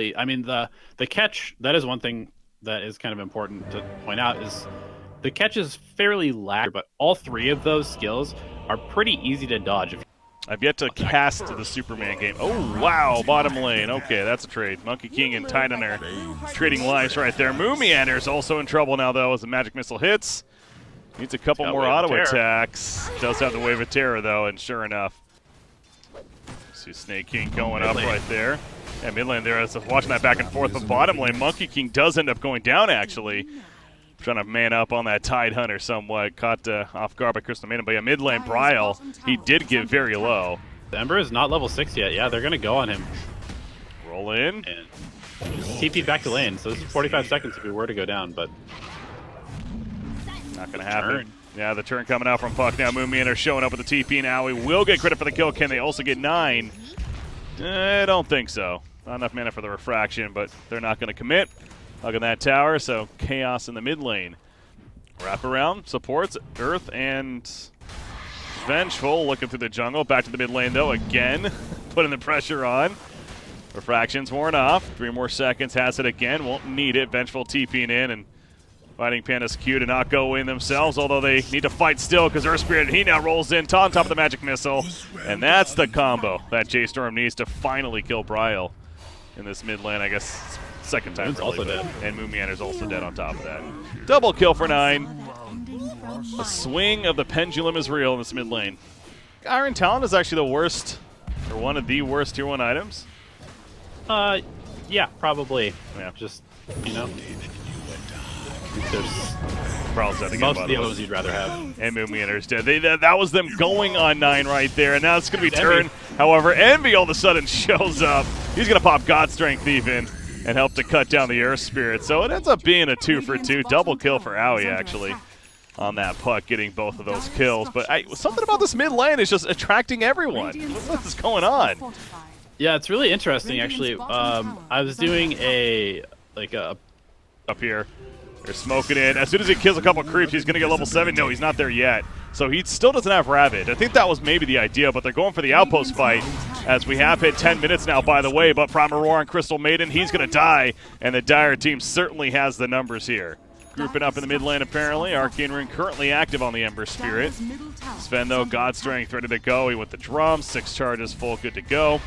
exactly. I mean, the catch, that is one thing that is kind of important to point out, is the catch is fairly lag, but all three of those skills are pretty easy to dodge. I've yet to cast the Superman game. Oh, wow, bottom lane. Okay, that's a trade. Monkey King and Titan are trading lives right there. Moomianer's also in trouble now, though, as the magic missile hits. Needs a couple more auto attacks. Does have the Wave of Terror, though, and sure enough. See Snake King going up right there. Yeah, mid lane there, watching that back and forth, but bottom lane, Monkey King does end up going down, actually. Trying to man up on that Tide Hunter somewhat. Caught off guard by Crystal Maiden, but yeah, mid lane, Bryle, he did get very low. The Ember is not level 6 yet. Yeah, they're going to go on him. Roll in. And TP back to lane, so this is 45 seconds if we were to go down, but... Not going to happen. Yeah, the turn coming out from Puck now. Moomian are showing up with the TP now. We will get credit for the kill. Can they also get 9? I don't think so. Not enough mana for the refraction, but they're not going to commit. Hugging that tower, so chaos in the mid lane. Wrap around, supports Earth and Vengeful looking through the jungle. Back to the mid lane though, again. Putting the pressure on. Refraction's worn off. 3 more seconds, has it again. Won't need it. Vengeful TPing in and fighting Pandas Q to not go in themselves, although they need to fight still because Earth Spirit, he now rolls in on top of the magic missile. And that's the combo that J.storm needs to finally kill Bryle in this mid lane, I guess. Second time, really, also dead. And Moomianer's also dead on top of that. Double kill for 9. A swing of the pendulum is real in this mid lane. Iron Talent is actually the worst, or one of the worst tier 1 items. Yeah, probably. Yeah. Just, you know, there's most of the others you'd rather have. And Moomianer's dead. That was them going on 9 right there, and now it's going to be turned. However, Envy all of a sudden shows up. He's going to pop God Strength even and help to cut down the Earth Spirit. So it ends up being a 2 for 2. Double kill for Aoi, actually, on that Puck, getting both of those kills. But something about this mid lane is just attracting everyone. What is going on? Yeah, it's really interesting, actually. I was doing up here. They're smoking in. As soon as he kills a couple creeps, he's going to get level 7. No, he's not there yet. So he still doesn't have Rabbit. I think that was maybe the idea, but they're going for the outpost fight, as we have hit 10 minutes now, by the way. But Primal Roar and Crystal Maiden, he's going to die, and the Dire team certainly has the numbers here. Grouping up in the mid lane, apparently. Arcane Ring currently active on the Ember Spirit. Sven, though, God Strength ready to go. He went the drum. 6 charges full, good to go.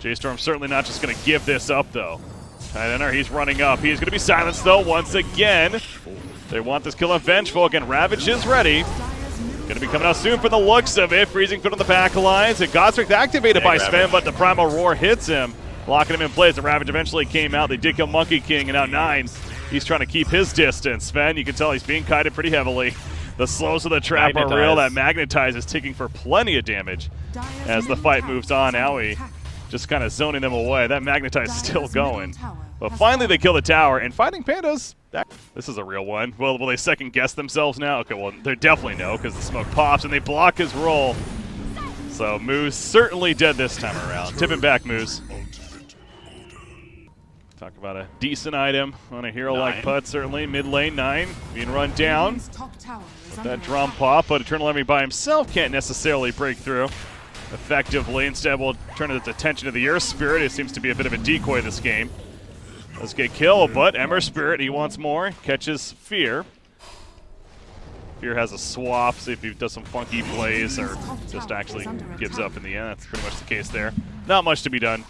J.storm certainly not just going to give this up, though. Titanner, he's running up. He's going to be silenced, though, once again. They want this kill on Vengeful. Again, Ravage is ready. Going to be coming out soon for the looks of it. Freezing foot on the back lines. And Godstrength activated by Sven, but the Primal Roar hits him, locking him in place. The Ravage eventually came out. They did kill Monkey King, and now 9. He's trying to keep his distance. Sven, you can tell he's being kited pretty heavily. The slows of the trap are real. That Magnetize is taking for plenty of damage as the fight moves on. Aoi just kind of zoning them away. That Magnetize is still going. But finally they kill the tower, and fighting Pandas, this is a real one. Will they second guess themselves now? Okay, well, they definitely know because the smoke pops and they block his roll. So Moose certainly dead this time around. Tipping back, Moose. Talk about a decent item on a hero like Putt, certainly. Mid lane, 9 being run down with that drum pop, but Eternal Enemy by himself can't necessarily break through effectively. Instead, we'll turn its attention to the Earth Spirit. It seems to be a bit of a decoy this game. Let's get killed, but Ember Spirit, he wants more. Catches Fear. Fear has a swap, see if he does some funky plays or just actually gives up in the end. That's pretty much the case there. Not much to be done.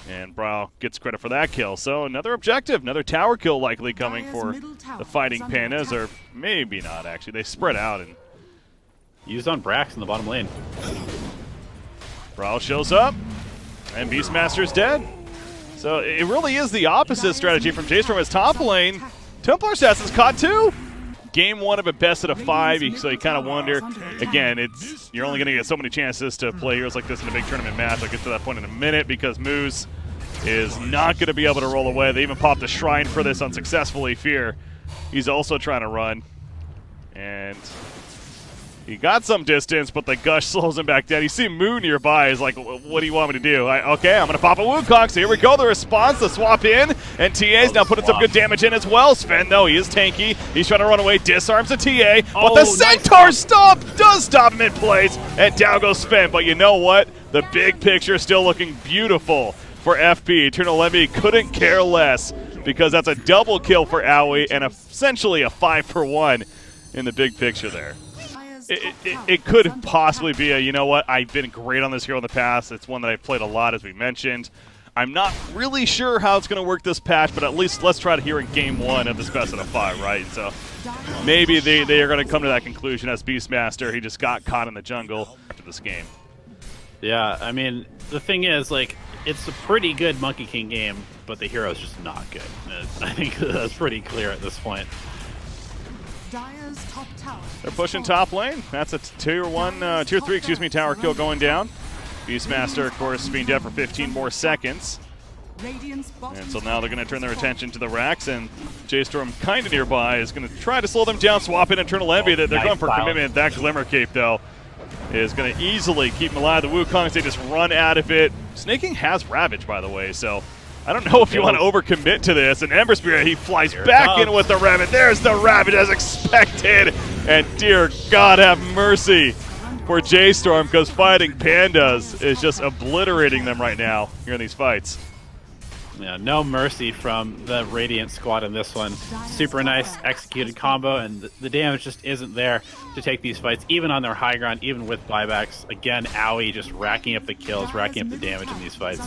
And Bryle gets credit for that kill. So another objective, another tower kill likely coming for the Fighting Pandas, or maybe not actually. They spread out and used on Brax in the bottom lane. Bryle shows up, and Beastmaster's dead. So it really is the opposite strategy from J.storm as top lane. Templar Assassin's caught too. Game 1 of a best out of 5, so you kind of wonder. Again, you're only going to get so many chances to play heroes like this in a big tournament match. I'll get to that point in a minute because Moose is not going to be able to roll away. They even popped a shrine for this unsuccessfully. Fear, he's also trying to run. And he got some distance, but the gush slows him back down. You see Moo nearby. He's like, what do you want me to do? Okay, I'm going to pop a Wukong. So here we go. The response, the swap in. And TA's now putting some good damage in as well. Sven, though, he is tanky. He's trying to run away. Disarms the TA. But the Centaur stop does stop mid-place. And down goes Sven. But you know what? The big picture is still looking beautiful for FP. Eternal Envy couldn't care less because that's a double kill for Owie and essentially a 5-for-1 in the big picture there. It could possibly be a, you know what, I've been great on this hero in the past. It's one that I've played a lot, as we mentioned. I'm not really sure how it's going to work this patch, but at least let's try to hear in game 1 of this best out of 5, right? And so maybe they are going to come to that conclusion as Beastmaster. He just got caught in the jungle after this game. Yeah, I mean, the thing is, like, it's a pretty good Monkey King game, but the hero's just not good. I think that's pretty clear at this point. They're pushing top lane. That's a tier 3, excuse me, tower kill going down. Beastmaster, of course, being dead for 15 more seconds. And so now they're going to turn their attention to the racks, and J.storm kind of nearby is going to try to slow them down, swap in Eternal Envy. They're going for commitment. That Glimmer Cape, though, is going to easily keep them alive. The Wukongs, they just run out of it. Snaking has Ravage, by the way, so I don't know if you want to overcommit to this. And Ember Spirit, he flies back in with the Ravage. There's the Ravage as expected. And dear God, have mercy for J.storm, because fighting Pandas is just obliterating them right now here in these fights. Yeah, no mercy from the Radiant squad in this one. Super nice executed combo, and the damage just isn't there to take these fights, even on their high ground, even with buybacks. Again, Owie just racking up the kills, racking up the damage in these fights.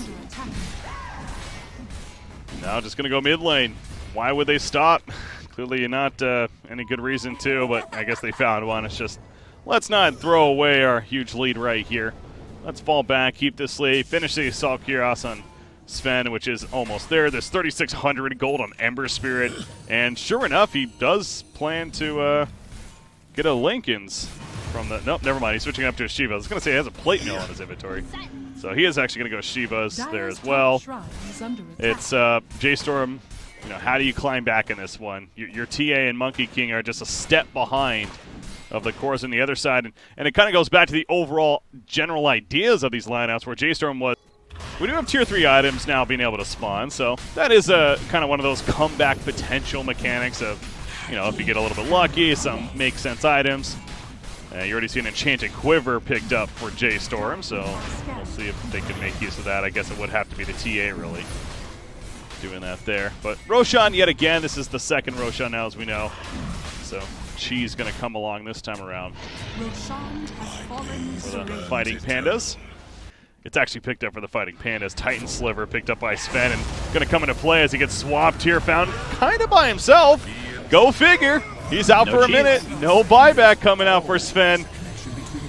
Now just going to go mid lane. Why would they stop? Clearly not any good reason to, but I guess they found one. It's just, let's not throw away our huge lead right here. Let's fall back, keep this lead, finish the Assault Cuirass on Sven, which is almost there. There's 3,600 gold on Ember Spirit, and sure enough, he does plan to get a Lincoln's from the... Nope, never mind. He's switching up to a Shiva. I was going to say he has a plate mill on his inventory. So he is actually going to go Shiva's there as well. It's J.storm. You know, how do you climb back in this one? Your TA and Monkey King are just a step behind of the cores on the other side. And it kind of goes back to the overall general ideas of these lineups where J.storm was... We do have tier 3 items now being able to spawn, so that is kind of one of those comeback potential mechanics of, you know, if you get a little bit lucky, some make sense items. You already see an Enchanted Quiver picked up for J.storm, so we'll see if they can make use of that. I guess it would have to be the TA, really, doing that there. But Roshan, yet again, this is the second Roshan now, as we know. So Chi's going to come along this time around for the Fighting Pandas. It's actually picked up for the Fighting Pandas. Titan Sliver picked up by Sven and going to come into play as he gets swapped here, found kind of by himself. Go figure. He's out for a minute. No buyback coming out for Sven.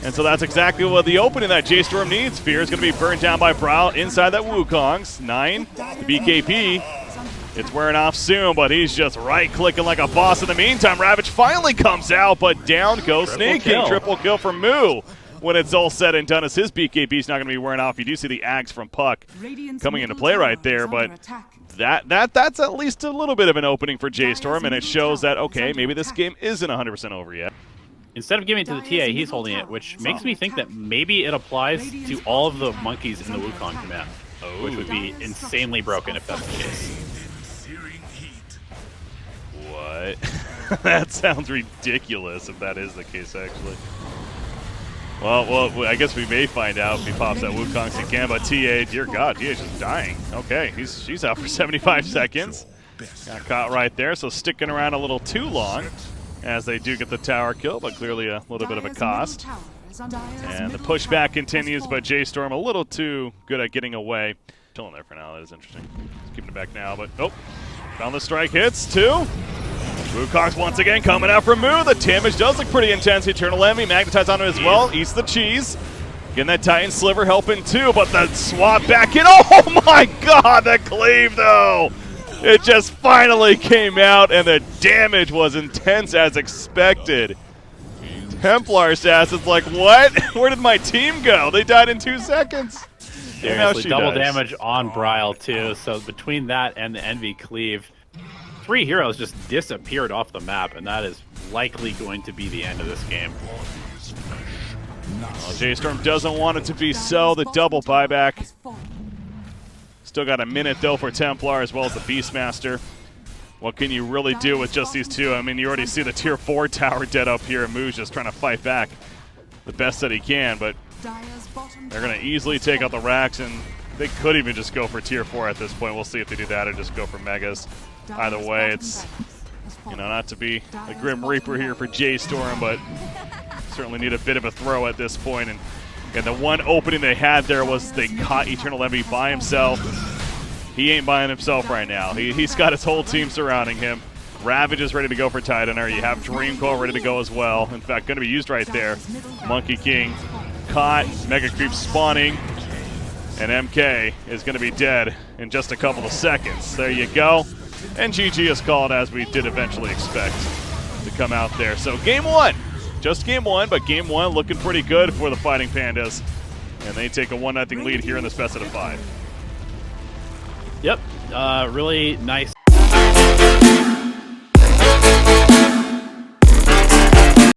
And so that's exactly what the opening that J.storm needs. Fear is going to be burned down by Brow inside that Wukongs. 9, the BKP. It's wearing off soon, but he's just right-clicking like a boss. In the meantime, Ravage finally comes out, but down goes Snaking. Triple kill for Moo. When it's all said and done, as his BKB is not going to be wearing off. You do see the Ags from Puck coming into play right there, but that's at least a little bit of an opening for J.storm, and it shows that, okay, maybe this game isn't 100% over yet. Instead of giving it to the TA, he's holding it, which makes me think that maybe it applies to all of the monkeys in the Wukong command, which would be insanely broken if that's the case. What? That sounds ridiculous if that is the case, actually. Well, I guess we may find out if he pops that Wukongs again, but TA, dear God, TA is just dying. Okay, she's out for 75 seconds. Got caught right there, so sticking around a little too long as they do get the tower kill, but clearly a little bit of a cost. And the pushback continues, but J.storm a little too good at getting away. Chilling there for now, that is interesting. Keeping it back now, but oh, found the strike hits, 2. Wukongs once again coming out from Moo. The damage does look pretty intense. Eternal Envy magnetized on him as well. Eats the cheese. Getting that Titan Sliver helping too, but the swap back in. Oh my God, the cleave though. It just finally came out, and the damage was intense as expected. Templar Sass is like, what? Where did my team go? They died in 2 seconds. Seriously, double damage on Bryle too. So between that and the Envy cleave, 3 heroes just disappeared off the map, and that is likely going to be the end of this game. Well, J.storm doesn't want it to be so. The double buyback. Still got a minute, though, for Templar as well as the Beastmaster. What can you really do with just these two? I mean, you already see the tier 4 tower dead up here, and Moo's just trying to fight back the best that he can, but they're going to easily take out the racks, and They could even just go for tier 4 at this point. We'll see if they do that or just go for megas. Either way, it's, you know, not to be the Grim Reaper here for J.storm, but certainly need a bit of a throw at this point. And the one opening they had there was they caught Eternal Envy by himself. He ain't buying himself right now. He's got his whole team surrounding him. Ravage is ready to go for Titaner. You have Dreamcoil ready to go as well. In fact, going to be used right there. Monkey King caught. Mega Creep spawning. And MK is going to be dead in just a couple of seconds. There you go. And GG is called, as we did eventually expect to come out there. So game 1. Just game 1, but game 1 looking pretty good for the Fighting Pandas. And they take a 1-0 lead here in this best of 5. Yep. Really nice.